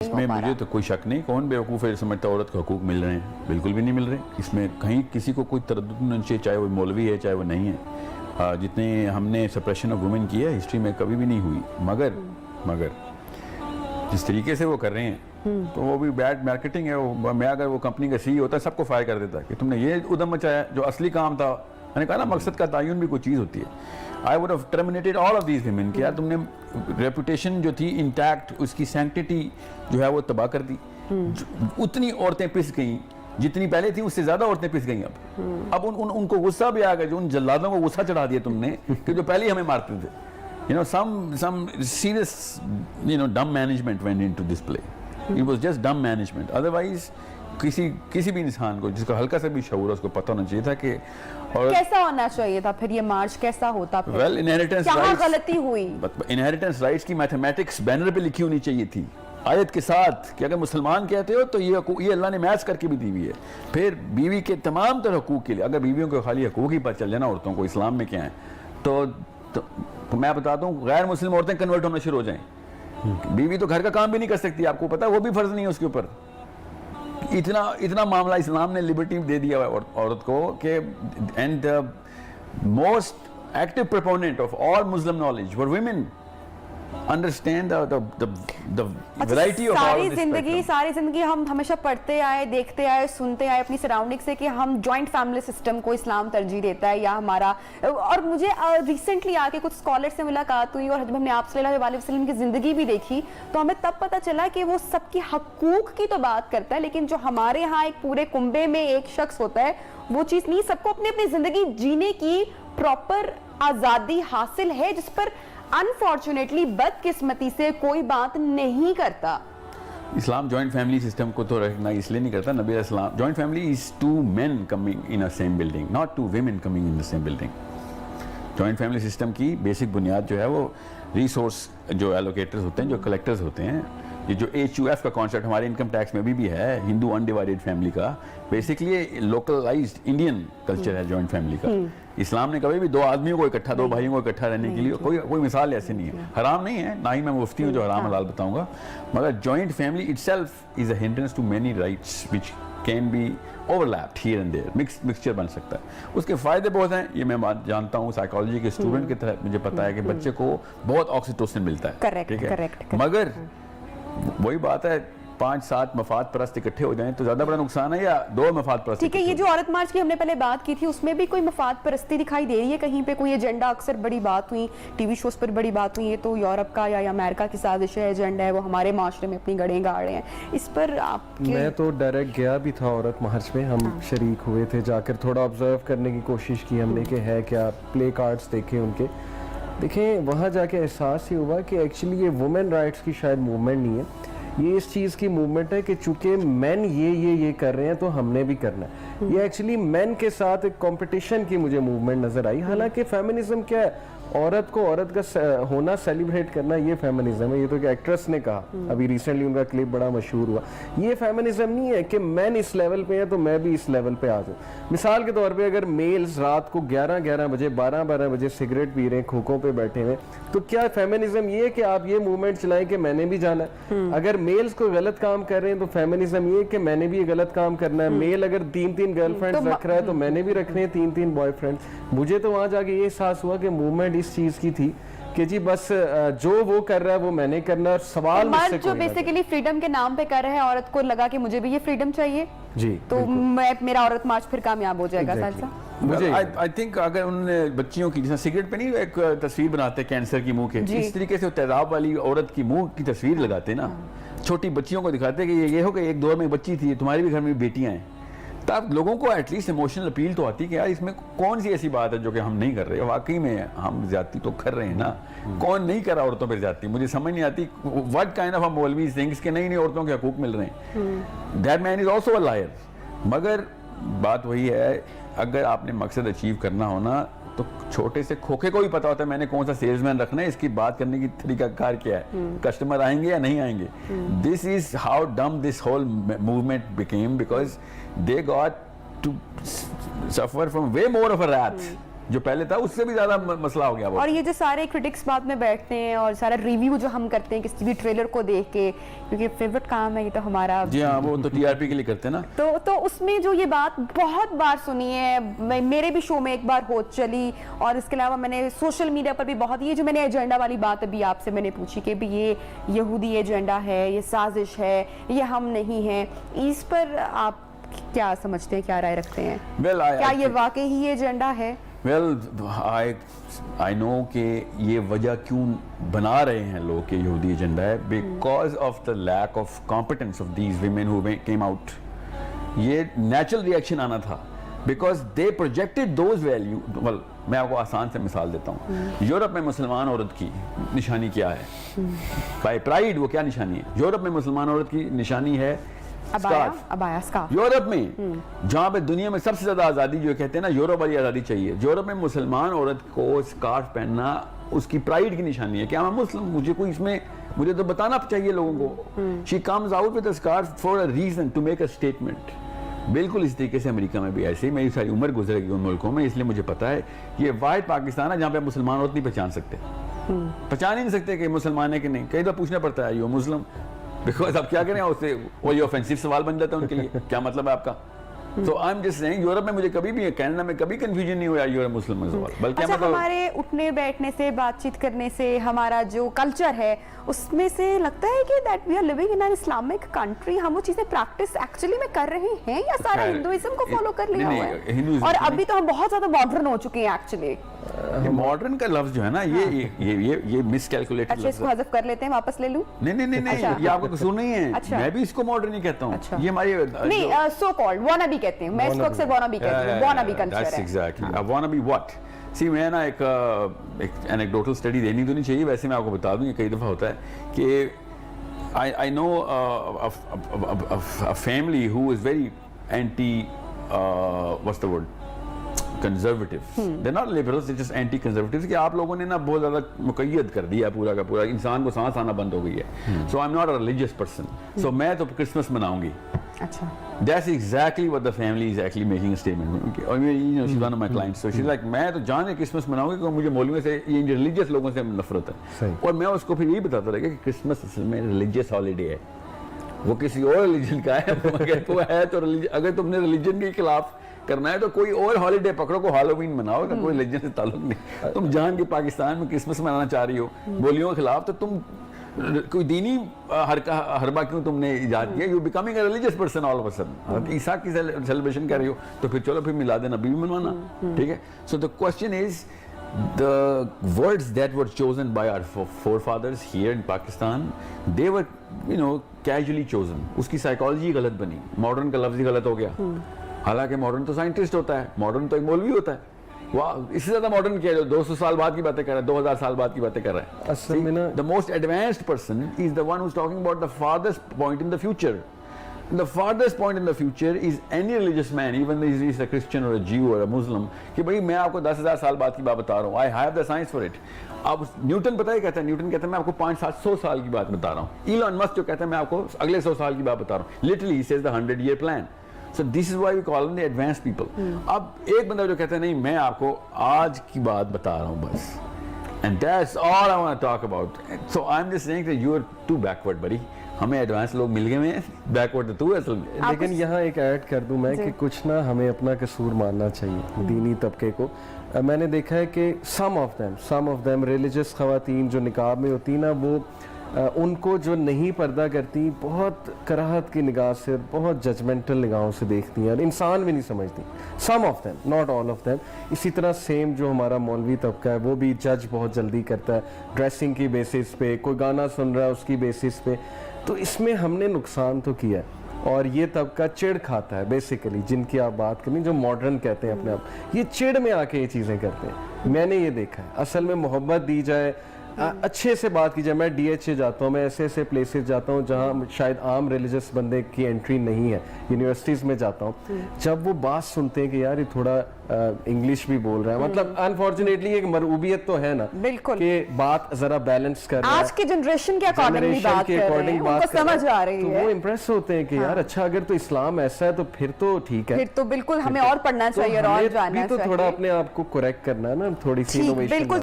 इसमें मुझे तो कोई शक नहीं, कौन बेवकूफ़ है समझता औरत को हकूक़ मिल रहे हैं, बिल्कुल भी नहीं मिल रहे। इसमें कहीं किसी को कोई तरद्दुद नहीं चाहिए, चाहे वो मौलवी है चाहे वो नहीं है। जितने हमने सप्रेशन ऑफ वुमेन किया है हिस्ट्री में कभी भी नहीं हुई, मगर जिस तरीके से वो कर रहे हैं तो वो भी बैड मार्केटिंग है। वो मैं अगर वो कंपनी का CEO होता सबको फायर कर देता कि तुमने ये उदम मचाया, जो असली काम था। मैंने कहा ना मकसद का तयन भी कोई चीज़ होती है। I would have terminated all of these women कि यार तुमने रेपुटेशन जो थी इंटैक्ट, उसकी सैंक्टिटी जो है वो तबाह कर दी। उतनी औरतें पिस गई जितनी पहले थी, उससे ज्यादा औरतें पिस गई अब उनको गुस्सा भी आ गया, जो उन जल्लादों को गुस्सा चढ़ा दिया तुमने कि जो पहले ही हमें मारते थे। some serious dumb management went into this play. It was just dumb management. Otherwise किसी भी इंसान को जिसका हल्का सा भी शऊर है उसको पता होना चाहिए था कि और कैसा होना चाहिए था फिर ये मार्च कैसा होता फिर? Well, inheritance rights, क्या गलती हुई? Inheritance rights की मैथमेटिक्स बैनर पे लिखी होनी चाहिए थी आयत के साथ कि अगर मुसलमान कहते हो तो ये अल्लाह ने मैच करके भी दी हुई है। फिर बीवी के तमाम तरह हकूक़ के लिए, अगर बीवियों को खाली हकूक़ ही पता चल जाए ना औरतों को इस्लाम में क्या है, तो मैं बताता हूँ गैर मुस्लिम औरतें कन्वर्ट होना शुरू हो जाएं। बीवी तो घर का काम भी नहीं कर सकती, आपको पता है, वो भी फर्ज नहीं है उसके ऊपर। इतना मामला इस्लाम ने लिबर्टी दे दिया है औरत को कि and the most active proponent of all Muslim knowledge were women understand the variety of सारी जिंदगी हम हमेशा पढ़ते आए, देखते आए, सुनते आए अपनी सराउंडिंग से कि हम जॉइंट फैमिली सिस्टम को इस्लाम तरजीह देता है या हमारा। और मुझे रिसेंटली आके कुछ स्कॉलर से मुलाकात हुई और जब हमने आप सल्लल्लाहु अलैहि वसल्लम की जिंदगी भी देखी तो हमें तब पता चला कि वो सबकी हकूक की तो बात करता है, लेकिन जो हमारे यहाँ एक पूरे कुंबे में एक शख्स होता है वो चीज नहीं। सबको अपनी अपनी जिंदगी जीने की प्रॉपर आजादी हासिल है, जिस पर अनफॉर्चुनेटली बदकिस्मती से कोई बात नहीं करता। इस्लाम जॉइंट फैमिली सिस्टम को तो रिकॉग्नाइज इसलिए नहीं करता। नबी Islam joint family is 2 men coming in a same building, not 2 women coming in the same building. Joint family system की बेसिक बुनियाद जो है वो रिसोर्स जो एलोकेटर्स होते हैं, जो कलेक्टर्स होते हैं, ये जो HUF का कॉन्सेप्ट हमारे इनकम टैक्स में भी है, हिंदू अनडिवाइडेड फैमिली का, बेसिकली लोकलाइज्ड इंडियन कल्चर है जॉइंट फैमिली का। इस्लाम ने कभी भी 2 आदमियों को इकट्ठा, 2 भाइयों को इकट्ठा रहने के लिए कोई मिसाल ऐसी नहीं है। हराम नहीं है, ना ही मैं मुफ्ती हूँ जो हराम हलाल बताऊंगा, मगर joint family itself is a hindrance to many rights which can be overlapped here and there. Mixture बन सकता है। उसके फायदे बहुत हैं, ये मैं बात जानता हूँ, साइकोलॉजी के स्टूडेंट की तरह मुझे पता है कि बच्चे को बहुत ऑक्सीटोसिन मिलता है, ठीक है, मगर वही बात है 5-7 मफाद परस्त इकट्ठे हो जाएं तो ज्यादा बड़ा नुकसान है या 2 मफाद परस्त? ठीक है, ये जो औरत मार्च की हमने पहले बात की थी उसमें भी कोई मफाद परस्ती दिखाई दे रही है कहीं पे? कोई एजेंडा, अक्सर बड़ी बात हुई टीवी शोज पर, बड़ी बात हुई, ये तो यूरोप का या अमेरिका की साजिश है, एजेंडा है, वो हमारे माशरे में अपनी गड़ें गाड़ रहे हैं। इस पर आप? मैं तो डायरेक्ट गया भी था औरत मार्च में, हम शरीक हुए थे, जाकर थोड़ा ऑब्जर्व करने की कोशिश की हमने कि है क्या, प्ले कार्ड्स देखे उनके, देखें वहाँ जाके एहसास ही हुआ कि एक्चुअली ये वुमेन राइट्स की शायद मूवमेंट नहीं है, ये इस चीज़ की मूवमेंट है कि चूंकि मेन ये कर रहे हैं तो हमने भी करना है। ये एक्चुअली मेन के साथ एक कंपटीशन की मुझे मूवमेंट नजर आई। हालांकि फेमिनिज्म क्या है, औरत को औरत का होना सेलिब्रेट करना, ये फेमिनिज्म है। ये तो एक एक्ट्रेस ने कहा, अभी रिसेंटली उनका क्लिप बड़ा मशहूर हुआ। ये फेमिनिज्म नहीं है कि मैन इस लेवल पे है तो मैं भी इस लेवल पे आ जाऊँ। मिसाल के तौर पे अगर मेल्स रात को 11-11 बजे 12-12 बजे सिगरेट पी रहे हैं खोखों पे बैठे हुए, तो क्या फेमिनिज्म ये है कि आप ये मूवमेंट चलाएं कि मैंने भी जाना है? अगर मेल्स को गलत काम कर रहे हैं तो फेमिनिज्म ये कि मैंने भी ये गलत काम करना है। मेल अगर 3-3 गर्लफ्रेंड्स रख रहा है तो मैंने भी रखने हैं 3-3 बॉयफ्रेंड्स। मुझे तो वहां जाके ये एहसास हुआ कि मूवमेंट इस चीज की थी कि जी बस जो वो कर रहा है वो मैंने करना है। सवाल मुझसे जो बेसिकली फ्रीडम के नाम पे कर रहे हैं, औरत को लगा कि मुझे भी ये फ्रीडम चाहिए जी, तो मेरा औरत मार्च फिर कामयाब हो जाएगा। मुझे आई थिंक अगर उन्होंने बच्चियों की, जैसे सिगरेट पे नहीं एक तस्वीर बनाते कैंसर की मुंह के, इस तरीके से तेजाब वाली औरत की मुंह की तस्वीर लगाते ना, छोटी बच्चियों को दिखाते कि ये हो कि एक दौर में बच्ची थी, तुम्हारी भी घर में बेटियां हैं, तब लोगों को एटलीस्ट इमोशनल अपील तो आती कि यार इसमें कौन सी ऐसी बात है जो कि हम नहीं कर रहे। वाकई में हम ज्यादती तो कर रहे हैं ना, कौन नहीं कर रहा औरतों पर ज्यादती? मुझे समझ नहीं आती व्हाट काइंड ऑफ अ मौलवी थिंक्स कि नहीं औरतों के हकूक मिल रहे हैं। That man is also a liar. मगर बात वही है, अगर आपने मकसद अचीव करना हो ना तो छोटे से खोखे को भी पता होता है मैंने कौन सा सेल्समैन रखना है, इसकी बात करने की तरीकाकार क्या है, कस्टमर आएंगे या नहीं आएंगे। This is how dumb this whole movement became, because they got to suffer from way more of a wrath جو پہلے تھا اس سے بھی زیادہ مسئلہ ہو گیا وہ. اور یہ جو سارے کرٹکس بعد میں بیٹھتے ہیں اور سارا ریویو جو ہم کرتے ہیں کسی بھی ٹریلر کو دیکھ کے, کیونکہ فیوریٹ کام ہے یہ تو ہمارا. جی ہاں, وہ تو ٹی آر پی کے لیے کرتے ہیں نا. تو اس میں جو یہ بات بہت بار سنی ہے, میرے بھی شو میں ایک بار ہو چلی, اور اس کے علاوہ میں نے سوشل میڈیا پر بھی بہت, یہ جو میں نے ایجنڈا والی بات ابھی آپ سے میں نے پوچھی کہ بھی یہ یہودی ایجنڈا ہے, یہ سازش ہے, یہ ہم نہیں ہیں, اس پر آپ کیا سمجھتے ہیں, کیا رائے رکھتے ہیں؟ کیا یہ واقعی ہی ایجنڈا ہے؟ ویل آئی نو کہ یہ وجہ کیوں بنا رہے ہیں لوگ کہ یہودی ایجنڈا ہے, because of the lack of competence of these women who came out. یہ نیچرل ریئیکشن آنا تھا, because they projected those values. Well میں آپ کو آسان سے مثال دیتا ہوں. یورپ میں مسلمان عورت کی نشانی کیا ہے؟ بائی پرائیڈ وہ کیا نشانی ہے؟ یورپ میں مسلمان عورت کی نشانی ہے ابایا سکارف. یورپ میں جہاں پہ دنیا میں سب سے زیادہ آزادی جو کہتے ہیں نا, یورپ والی آزادی چاہیے. یورپ میں مسلمان عورت کو اسکارف پہننا اس کی پرائیڈ کی نشانی ہے کہ میں مسلم, مجھے کوئی اس میں مجھے تو بتانا چاہیے لوگوں کو. She comes out with a scarf for a reason to make a statement. بالکل اس طریقے سے امریکہ میں بھی ایسے ہی, میری ساری عمر گزرے گی ان ملکوں میں, اس لیے مجھے پتا ہے یہ واحد پاکستان ہے جہاں پہ مسلمان عورت نہیں پہچان سکتے, پہچان ہی نہیں سکتے کہ مسلمان ہے کہ نہیں. کئی دفعہ پوچھنا پڑتا ہے یو مسلم, بیکاز اب کیا کریں اس سے, وہ یہ آفینسو سوال بن جاتا ہے ان کے لیے, کیا مطلب ہے آپ کا. تو I am just seeing Europe میں مجھے کبھی بھی, کینیڈا میں کبھی کنفیوژن نہیں ہوا یورپ مسلم میں سوال. بلکہ اچھا, ہمارے اٹھنے بیٹھنے سے, بات چیت کرنے سے, ہمارا جو کلچر ہے اس میں سے لگتا ہے کہ that we are living in an Islamic country. ہم وہ چیزیں پریکٹس ایکچولی میں کر رہے ہیں یا سارا ہندوازم کو فالو کر لیا ہوا ہے؟ اور ابھی تو ہم بہت زیادہ ماڈرن ہو چکے ہیں ایکچولی. ماڈرن کا لفظ جو ہے نا یہ مس کیلکولیٹڈ اچھا, اس کو حذف کر لیتے ہیں, واپس لے لوں؟ نہیں, یہ آپ کا قصور نہیں ہے, میں بھی اس کو ماڈرن ہی کہتا ہوں. یہ ہماری نہیں, سو کالڈ وانابی کہتے ہیں, میں اس کو اکثر وانابی کہتی ہوں. وانابی کلچر ہے. That's exactly. وانابی what? سی میں نا ایک اینیکڈوٹل اسٹڈی دینی تو نہیں چاہیے, ویسے میں آپ کو بتا دوں, یہ کئی دفعہ ہوتا ہے کہ I know a family who is very anti what's the word? Conservative. They're not liberals, they're just anti-conservatives. کہ آپ لوگوں نے نا بہت زیادہ مقید کر دیا پورا کا پورا, انسان کو سانس آنا بند ہو گئی ہے. So I'm not a religious person. So میں تو کرسمس مناؤں گی. اچھا. That's exactly what the family is actually making a statement. Or you know, she's one of my clients. So she's like, میں تو جانے کرسمس مناؤں گی کیونکہ مجھے مولویوں سے, یہ ریلیجیس لوگوں سے نفرت ہے. اور میں اس کو پھر یہی بتاتا رہا کہ کرسمس اصل میں ریلیجیس ہالیڈے ہے, وہ کسی اور ریلیجن کا ہے. وہ ہے تو اگر تم نے ریلیجن کے خلاف کرنا ہے تو کوئی اور ہالیڈے پکڑو, کو ہالووین مناؤ, کہ کوئی ریلیجن سے تعلق نہیں. تم جان کے پاکستان میں کرسمس منانا چاہ رہی ہو بولیوں کے خلاف, تو تم کوئی دینی حربہ کیوں تم نے ایجاد کیا؟ You becoming a religious person all of a sudden. عیسیٰ کی سیلیبریشن کر رہی ہو تو پھر چلو پھر میلاد نبی بھی منوانا, ٹھیک ہے. So the question is the words that were chosen by our forefathers here in Pakistan, they were, you know, casually chosen. اس کی سائیکالوجی غلط بنی, ماڈرن کا لفظ ہی غلط ہو گیا. حالانکہ ماڈرن تو سائنٹسٹ ہوتا ہے, ماڈرن تو ایک مولوی ہوتا ہے. اس سے زیادہ ماڈرن کیا ہے جو 200 سال بعد کی باتیں کر رہا ہے, 2000 سال بعد کی باتیں کر رہا ہے. اصل میں نا the most advanced person is the one who's talking about the farthest point in the future. The farthest point in the future is any religious man, even if he's a Christian or a Jew or a Muslim, کہ بھئی میں آپ کو 10,000 سال بعد کی بات بتا رہا ہوں. I have the science for it. اب نیوٹن پتہ ہی کہتا ہے, نیوٹن کہتا ہے میں آپ کو 500-700 سال کی بات بتا رہا ہوں. ایلون مسک جو کہتا ہے میں آپ کو اگلے 100 سال کی بات بتا رہا ہوں. Literally he says the 100-year plan. So this is why we call them the advanced people. اب ایک بندہ جو کہتا ہے نہیں میں آپ کو آج کی بات بتا رہا ہوں بس, and that's all I want to talk about. So I'm just saying that you are too backward, buddy. ہمیں ایڈوانس لوگ مل گئے ہیں, بیکورڈ تو اصل میں. لیکن یہاں ایک ایڈ کر دوں میں کہ کچھ نہ ہمیں اپنا قصور ماننا چاہیے دینی طبقے کو. میں نے دیکھا ہے کہ سم آف دیم ریلیجس خواتین جو نقاب میں ہوتی نا, وہ ان کو جو نہیں پردہ کرتی بہت کراہت کی نگاہ سے, بہت ججمنٹل نگاہوں سے دیکھتی ہیں, اور انسان بھی نہیں سمجھتی. Some of them, not all of them. اسی طرح سیم جو ہمارا مولوی طبقہ ہے وہ بھی جج بہت جلدی کرتا ہے ڈریسنگ کی بیسس پہ, کوئی گانا سن رہا ہے اس کی بیسس پہ. تو اس میں ہم نے نقصان تو کیا ہے, اور یہ طبقہ چڑ کھاتا ہے بیسیکلی, جن کی آپ بات کریں جو ماڈرن کہتے ہیں اپنے آپ, یہ چڑ میں آ کے یہ چیزیں کرتے ہیں. میں نے یہ دیکھا ہے. اصل میں محبت دی جائے, अच्छे से बात की जाए, मैं DHA जाता हूँ, मैं ऐसे ऐसे प्लेसेस जाता हूँ जहाँ शायद आम रिलीजियस बंदे की एंट्री नहीं है, यूनिवर्सिटीज में जाता हूँ, जब वो बात सुनते हैं कि यार ये थोड़ा इंग्लिश भी बोल रहा है, मतलब अनफॉर्चुनेटली एक मरूबियत तो है ना, बिल्कुल कि बात जरा बैलेंस कर रहा है, आज के जनरेशन के अकॉर्डिंगली बात कर रहे हैं, उनको समझ आ रही तो है, वो इम्प्रेस होते हैं कि यार अच्छा अगर तो इस्लाम ऐसा है तो फिर तो ठीक है, फिर तो बिल्कुल हमें और पढ़ना तो चाहिए और हमें जानना भी तो चाहिए। थोड़ा अपने आप को करेक्ट करना है ना, थोड़ी सी ठीक, इनोवेशन बिल्कुल